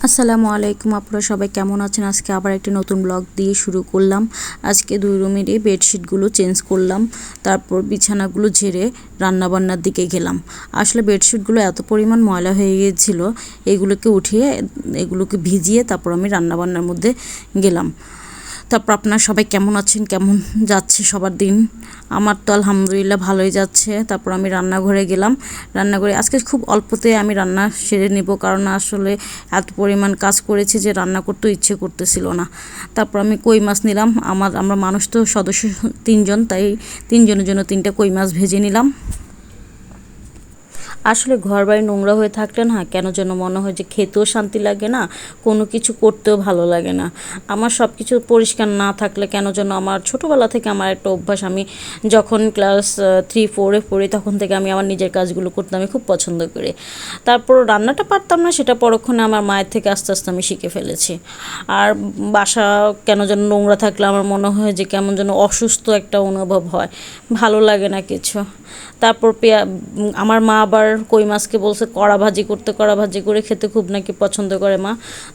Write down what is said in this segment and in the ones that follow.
আসসালামু আলাইকুম, আপনারা সবাই কেমন আছেন? আজকে আবার একটি নতুন ব্লগ দিয়ে শুরু করলাম। আজকে 2 রুমেরই বেডশিটগুলো চেঞ্জ করলাম, তারপর বিছানাগুলো ঝেড়ে রান্নাবান্নার দিকে গেলাম। আসলে বেডশিটগুলো এত পরিমাণ ময়লা হয়ে গিয়েছিল, এগুলোকে উঠিয়ে এগুলোকে ভিজিয়ে তারপর আমি রান্নাবান্নার মধ্যে গেলাম। তারপর আপনারা সবাই কেমন আছেন, কেমন যাচ্ছে সবার দিন? আমার তো আলহামদুলিল্লাহ ভালোই যাচ্ছে। তারপর আমি রান্নাঘরে গেলাম। রান্নাঘরে আজকে খুব অল্পতে আমি রান্না সেরে নেব, কারণ আসলে এত পরিমাণ কাজ করেছি যে রান্না করতেও ইচ্ছে করতেছিল না। তারপর আমি কই মাছ নিলাম। আমরা মানুষ তো সদস্য 3 জন, তাই 3 জনের জন্য 3টা কই মাছ ভেজে নিলাম। আসলে ঘর বাড়ি নোংরা হয়ে থাকলে না কেন যেন মনে হয় যে খেতেও শান্তি লাগে না, কোনো কিছু করতেও ভালো লাগে না। আমার সব কিছু পরিষ্কার না থাকলে কেন যেন আমার ছোটোবেলা থেকে আমার একটা অভ্যাস, আমি যখন ক্লাস 3-4-এ পড়ি তখন থেকে আমি আমার নিজের কাজগুলো করতে আমি খুব পছন্দ করি। তারপর রান্নাটা পারতাম না, সেটা পরক্ষণে আমার মায়ের থেকে আস্তে আস্তে আমি শিখে ফেলেছি। আর বাসা কেন যেন নোংরা থাকলে আমার মনে হয় যে কেমন যেন অসুস্থ একটা অনুভব হয়, ভালো লাগে না কিছু। তারপর আমার মা আবার কই মাছকে বলছে কড়া ভাজি করতে, কড়া ভাজি করে খেতে খুব নাকি পছন্দ করে মা।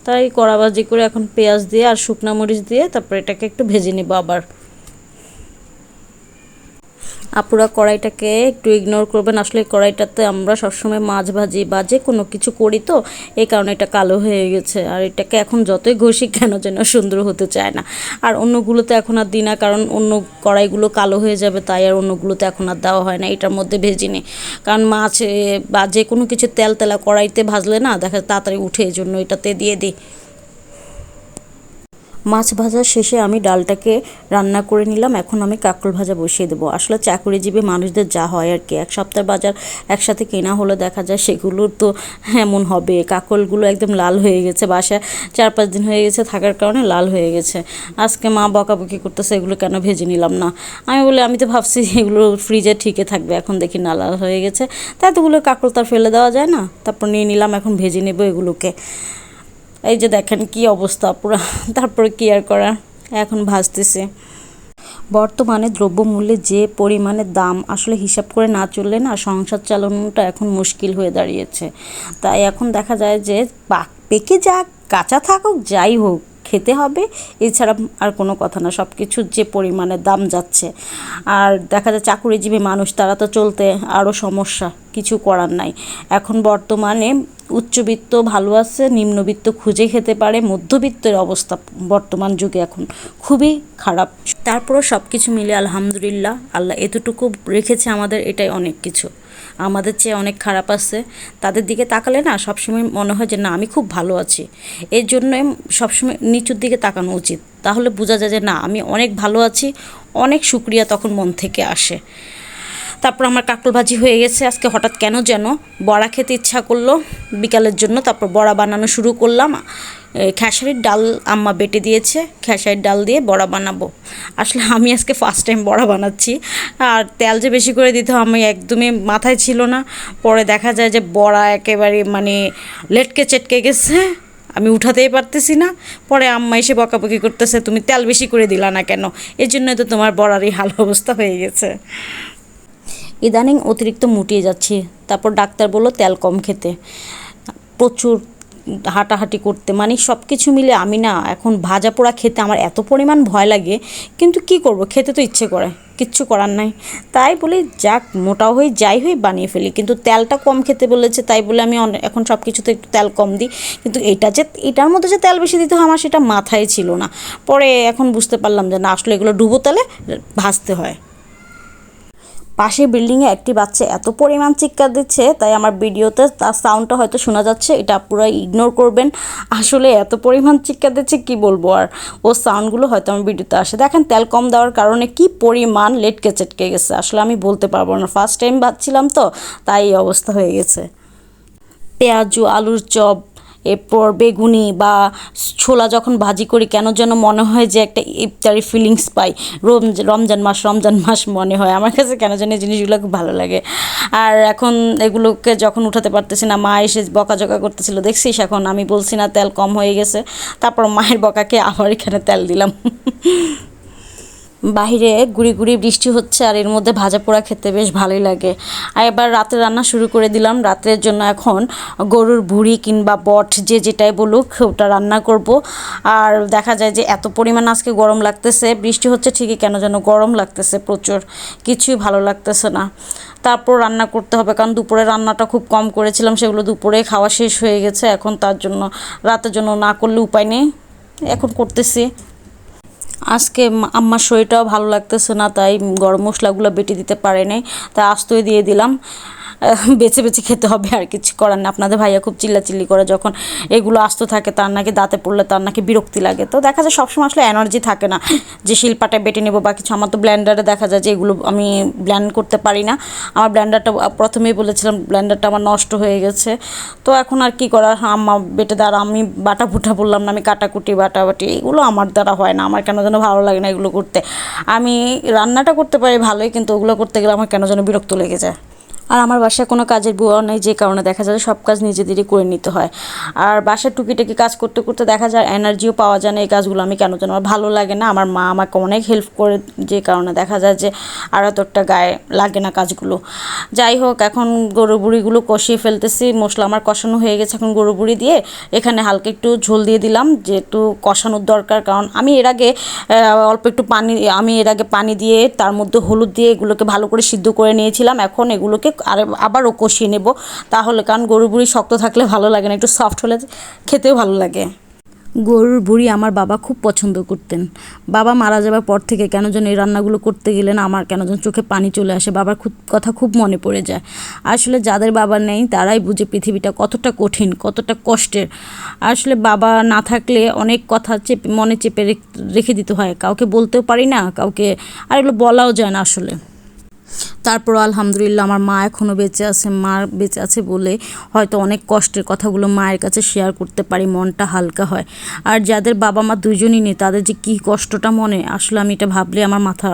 তাই কড়া ভাজি করে এখন পেঁয়াজ দিয়ে আর শুকনা মরিচ দিয়ে তারপর এটাকে একটু ভেজে নিব আবার। আপুরা কড়াইটাকে একটু ইগনোর করবেন, আসলে কড়াইটাতে আমরা সবসময় মাছ ভাজি বা যে কোনো কিছু করি তো এই কারণে এটা কালো হয়ে গেছে। আর এটাকে এখন যতই ঘষি কেন যেন সুন্দর হতে চায় না। আর অন্যগুলোতে এখন আর দিই না, কারণ অন্য কড়াইগুলো কালো হয়ে যাবে, তাই আর অন্যগুলোতে এখন আর দেওয়া হয় না, এটার মধ্যে ভেজি নিই। কারণ মাছ বা যে কোনো কিছু তেল তেলা কড়াইতে ভাজলে না দেখা তাড়াতাড়ি উঠে, এই জন্য এটাতে দিয়ে দিই। মাছ ভাজা শেষে আমি ডালটাকে রান্না করে নিলাম। এখন আমি কাঁকরোল ভাজা বসিয়ে দেবো। আসলে চাকরিজীবী মানুষদের যা হয় আর কি, 1 সপ্তাহের বাজার একসাথে কেনা হলে দেখা যায় সেগুলোর তো এমন হবে। কাঁকরোলগুলো একদম লাল হয়ে গেছে, বাসায় 4-5 দিন হয়ে গেছে থাকার কারণে লাল হয়ে গেছে। আজকে মা বকাবকি করতেছে এগুলো কেন ভেজে নিলাম না। আমি তো ভাবছি এগুলো ফ্রিজে ঠিকই থাকবে, এখন দেখি না লাল হয়ে গেছে। তাই এতগুলো কাঁকরোল তার ফেলে দেওয়া যায় না। তারপর নিয়ে নিলাম, এখন ভেজে নেব এগুলোকে। এই যে দেখেন কি অবস্থা পুরা। তারপরে কি আর করা, এখন ভাজতেছে। বর্তমানে দ্রব্যমূল্যের যে পরিমাণে দাম, আসলে হিসাব করে না চললে না সংসার চালানোটা এখন মুশকিল হয়ে দাঁড়িয়েছে। তাই এখন দেখা যায় যে পেকে যাক কাঁচা থাকুক যাই হোক খেতে হবে, এছাড়া আর কোনো কথা না। সব কিছুর যে পরিমাণে দাম যাচ্ছে, আর দেখা যায় চাকুরিজীবী মানুষ তারা তো চলতে আরও সমস্যা, কিছু করার নাই। এখন বর্তমানে উচ্চবিত্ত ভালো আছে, নিম্নবিত্ত খুঁজে খেতে পারে, মধ্যবিত্তের অবস্থা বর্তমান যুগে এখন খুবই খারাপ। তারপরও সব কিছু মিলে আলহামদুলিল্লাহ, আল্লাহ এতটুকু রেখেছে আমাদের, এটাই অনেক কিছু। আমাদের চেয়ে অনেক খারাপ আছে, তাদের দিকে তাকালে না সবসময় মনে হয় যে না আমি খুব ভালো আছি। এর জন্যই সবসময় নিচুর দিকে তাকানো উচিত, তাহলে বোঝা যায় যে না আমি অনেক ভালো আছি। অনেক শুকরিয়া তখন মন থেকে আসে। তারপর আমার কাঁকরোল ভাজি হয়ে গেছে। আজকে হঠাৎ কেন যেন বড়া খেতে ইচ্ছা করলো বিকালের জন্য, তারপর বড়া বানানো শুরু করলাম। খেসারির ডাল আম্মা বেটে দিয়েছে, খেসারির ডাল দিয়ে বড়া বানাবো। আসলে আমি আজকে ফার্স্ট টাইম বড়া বানাচ্ছি, আর তেল যে বেশি করে দিতে হয় আমি একদমই মাথায় ছিল না। পরে দেখা যায় যে বড়া একেবারে মানে লেটকে চেটকে গেছে, আমি উঠাতেই পারতেছি না। পরে আম্মা এসে বকাবকি করতেছে তুমি তেল বেশি করে দিলা না কেন, এই জন্যই তো তোমার বড়ারই হাল অবস্থা হয়ে গেছে। ইদানিং অতিরিক্ত মুটিয়ে যাচ্ছি। তারপর ডাক্তার বলল তেল কম খেতে, প্রচুর হাঁটাহাঁটি করতে, মানে সব কিছু মিলে আমি না এখন ভাজা পোড়া খেতে আমার এত পরিমাণ ভয় লাগে। কিন্তু কি করব, খেতে তো ইচ্ছে করে, কিচ্ছু করার নাই। তাই বলি যাক মোটাও হই যাই হই বানিয়ে ফেলি, কিন্তু তেলটা কম খেতে বলেছে তাই বলে আমি এখন সব কিছুতে একটু তেল কম দিই। কিন্তু এটার মধ্যে যে তেল বেশি দিতে হয় আমার সেটা মাথায় ছিল না। পরে এখন বুঝতে পারলাম যে না আসলে এগুলো ডুবো তেলে ভাজতে হয়। পাশের বিল্ডিংয়ে একটি বাচ্চা এত পরিমাণ চিৎকার দিচ্ছে, তাই আমার ভিডিওতে তার সাউন্ডটা হয়তো শোনা যাচ্ছে, এটা পুরো ইগনোর করবেন। আসলে এত পরিমাণ চিৎকার দিচ্ছে কি বলবো, আর ও সাউন্ডগুলো হয়তো আমার ভিডিওতে আসে। দেখেন তেল কম দেওয়ার কারণে কি পরিমাণ লেটকে চেটকে গেছে, আসলে আমি বলতে পারবো না, ফার্স্ট টাইম ভাবছিলাম তো তাই এই অবস্থা হয়ে গেছে। পেঁয়াজু আলুর চপ, এরপর বেগুনি বা ছোলা যখন ভাজি করি কেন যেন মনে হয় যে একটা ইফতারি ফিলিংস পাই। রমজান মাস মনে হয় আমার কাছে, কেন যেন এই জিনিসগুলো খুব ভালো লাগে। আর এখন এগুলোকে যখন উঠাতে পারতেছি না, মা এসে বকাঝকা করতেছিল দেখছিস, এখন আমি বলছি না তেল কম হয়ে গেছে, তারপর মায়ের বকাকে আবার এখানে তেল দিলাম। বাহিরে গুড়ি গুড়ি বৃষ্টি হচ্ছে আর এর মধ্যে ভাজা পোড়া খেতে বেশ ভালোই লাগে। আর এবার রাতে রান্না শুরু করে দিলাম। রাতের জন্য এখন গরুর ভুঁড়ি কিংবা বট যে যেটাই বলুক ওটা রান্না করব। আর দেখা যায় যে এত পরিমাণ আজকে গরম লাগতেছে, বৃষ্টি হচ্ছে ঠিকই কেন যেন গরম লাগতেছে প্রচুর, কিছুই ভালো লাগতেছে না। তারপর রান্না করতে হবে, কারণ দুপুরে রান্নাটা খুব কম করেছিলাম, সেগুলো দুপুরে খাওয়া শেষ হয়ে গেছে। এখন তার জন্য রাতের জন্য না করলে উপায় নেই, এখন করতেছি। আজকে আম্মার শরীরটাও ভালো লাগতেছে না, তাই গরম মশলাগুলো বেটে দিতে পারে নাই, তাই আস্তই দিয়ে দিলাম। বেছে বেছে খেতে হবে, আর কিছু করার না। আপনাদের ভাইয়া খুব চিল্লাচিল্লি করে যখন এগুলো আস্ত থাকে, তার নাকি দাঁতে পড়লে তার নাকি বিরক্তি লাগে। তো দেখা যায় সবসময় আসলে এনার্জি থাকে না যে শিলপাটায় বেটে নেবো বা কিছু। আমার তো ব্লেন্ডারে দেখা যায় যে এগুলো আমি ব্লেন্ড করতে পারি না। আমার ব্লেন্ডারটা প্রথমেই বলেছিলাম ব্লেন্ডারটা আমার নষ্ট হয়ে গেছে। তো এখন আর কি করার, আম্মা বেটে দ্বারা আমি বাটা বুটা বললাম না, আমি কাটাকুটি বাটাবাটি এগুলো আমার দ্বারা হয় না। আমার কেন যেন ভালো লাগে না এগুলো করতে। আমি রান্নাটা করতে পারি ভালোই, কিন্তু ওগুলো করতে গেলে আমার কেন যেন বিরক্ত লেগে যায়। আর আমার বাসায় কোনো কাজের বুয়াও নেই, যে কারণে দেখা যায় সব কাজ নিজেদেরই করে নিতে হয়। আর বাসার টুকিটাকি কাজ করতে করতে দেখা যায় এনার্জিও পাওয়া যায় না। এই কাজগুলো আমি কেন যেন আমার ভালো লাগে না। আমার মা আমাকে অনেক হেল্প করে, যে কারণে দেখা যায় যে আর এতটা গায়ে লাগে না কাজগুলো। যাই হোক, এখন গরু বুড়িগুলো কষিয়ে ফেলতেছি। মশলা আমার কষানো হয়ে গেছে, এখন গরু বুড়ি দিয়ে এখানে হালকা একটু ঝোল দিয়ে দিলাম, যেহেতু কষানোর দরকার। কারণ আমি এর আগে অল্প একটু পানি দিয়ে তার মধ্যে হলুদ দিয়ে এগুলোকে ভালো করে সিদ্ধ করে নিয়েছিলাম। এখন এগুলোকে আবারও কষিয়ে নেব, তাহলে, কারণ গরুর বুড়ি শক্ত থাকলে ভালো লাগে না, একটু সফট হলে খেতেও ভালো লাগে। গরুর বুড়ি আমার বাবা খুব পছন্দ করতেন। বাবা মারা যাবার পর থেকে কেন যেন এই রান্নাগুলো করতে গেলে না আমার কেন যেন চোখে পানি চলে আসে, বাবার কথা খুব মনে পড়ে যায়। আসলে যাদের বাবা নেই তারাই বুঝে পৃথিবীটা কতটা কঠিন, কতটা কষ্টের। আসলে বাবা না থাকলে অনেক কথা মনে চেপে রেখে দিতে হয়, কাউকে বলতেও পারি না কাউকে, আর এগুলো বলাও যায় না আসলে। তারপর আলহামদুলিল্লাহ আমার মা এখনও বেঁচে আছে। মা বেঁচে আছে বলে হয়তো অনেক কষ্টের কথাগুলো মায়ের কাছে শেয়ার করতে পারি, মনটা হালকা হয়। আর যাদের বাবা মা দুজনই নেই তাদের যে কী কষ্টটা মনে, আসলে আমি এটা ভাবলে আমার মাথা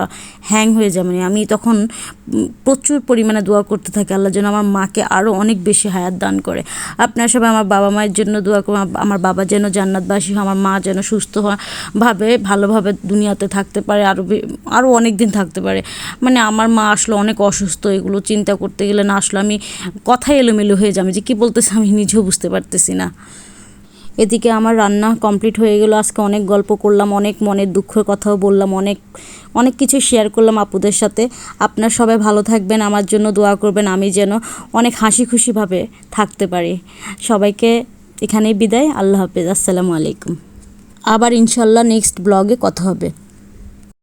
হ্যাং হয়ে যায়। মানে আমি তখন প্রচুর পরিমাণে দোয়া করতে থাকি আল্লাহ যেন আমার মাকে আরও অনেক বেশি হায়াত দান করে। আপনারা সবাই আমার বাবা মায়ের জন্য দোয়া করুন, আমার বাবা যেন জান্নাতবাসী হয়, আমার মা যেন সুস্থভাবে ভালোভাবে দুনিয়াতে থাকতে পারে, আরও অনেক দিন থাকতে পারে। মানে আমার মা আসলে অনেক অসুস্থ, এগুলো চিন্তা করতে গেলে না আসলে আমি কথাই এলোমেলো হয়ে যাবে, যে কী বলতেছি আমি নিজেও বুঝতে পারতেছি না। এদিকে আমার রান্না কমপ্লিট হয়ে গেল। আজকে অনেক গল্প করলাম, অনেক মনের দুঃখের কথাও বললাম, অনেক অনেক কিছু শেয়ার করলাম আপুদের সাথে। আপনার সবাই ভালো থাকবেন, আমার জন্য দোয়া করবেন, আমি যেন অনেক হাসি খুশিভাবে থাকতে পারি। সবাইকে এখানেই বিদায়, আল্লাহ হাফেজ, আসসালামু আলাইকুম। আবার ইনশাল্লাহ নেক্সট ব্লগে কথা হবে।